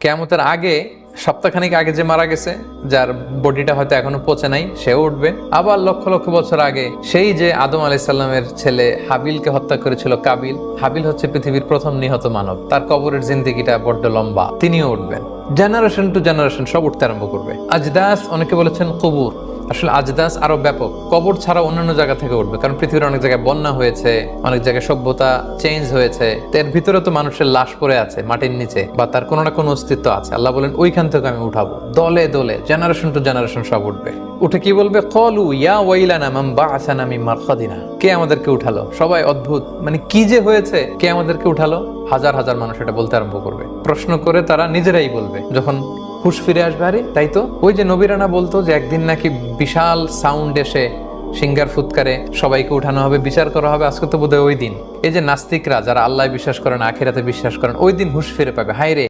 কিয়ামতের আগে সপ্তাহখানিক আগে যে মারা গেছে, যার বডিটা হয়তো এখনো পচে নাই, সেও উঠবে। আবার লক্ষ লক্ষ বছর আগে সেই যে আদম আলাইহিস সালামের ছেলে হাবিলকে হত্যা করেছিল কাবিল, হাবিল হচ্ছে পৃথিবীর প্রথম নিহত মানব, তার কবরের জিন্দেগিটা বড্ড লম্বা, তিনিও উঠবেন। জেনারেশন টু জেনারেশন সব উঠতে আরম্ভ করবে। আজদাস অনেকে বলেছেন কবুর, আসলে আজদাস আরো ব্যাপক, কবর ছাড়া অন্যান্য জায়গা থেকে উঠবে, কারণ পৃথিবীর অনেক জায়গায় বন্যা হয়েছে, অনেক জায়গায় সভ্যতা চেঞ্জ হয়েছে, এর ভিতরে তো মানুষের লাশ পড়ে আছে মাটির নিচে, বা তার কোনো না কোনো অস্তিত্ব আছে। আল্লাহ বলেন ওইখান থেকে আমি উঠাবো, দলে দলে জেনারেশন টু জেনারেশন সব উঠবে। উঠে কি বলবে? ক্বালু ইয়া ওয়াইলানা মান বা'আসানা মিন মারকাদিনা, কে আমাদেরকে উঠালো? সবাই অদ্ভুত, মানে কি যে হয়েছে, কে আমাদেরকে উঠালো? হাজার হাজার মানুষ এটা বলতে আরম্ভ করবে, প্রশ্ন করে তারা নিজেরাই বলবে যখন হুশ ফিরে আসবে। আরে তাই তো, ওই যে নবীরানা বলতো যে একদিন নাকি বিশাল সাউন্ড এসে সিঙ্গার ফুৎকারে সবাইকে উঠানো হবে, বিচার করা হবে, আজকে তো বোধহয় ওই দিন। এই যে নাস্তিকরা যারা আল্লাহ বিশ্বাস করেন, আখিরাতে বিশ্বাস করেন, ওই দিন হুশ ফিরে পাবে। হায় রে,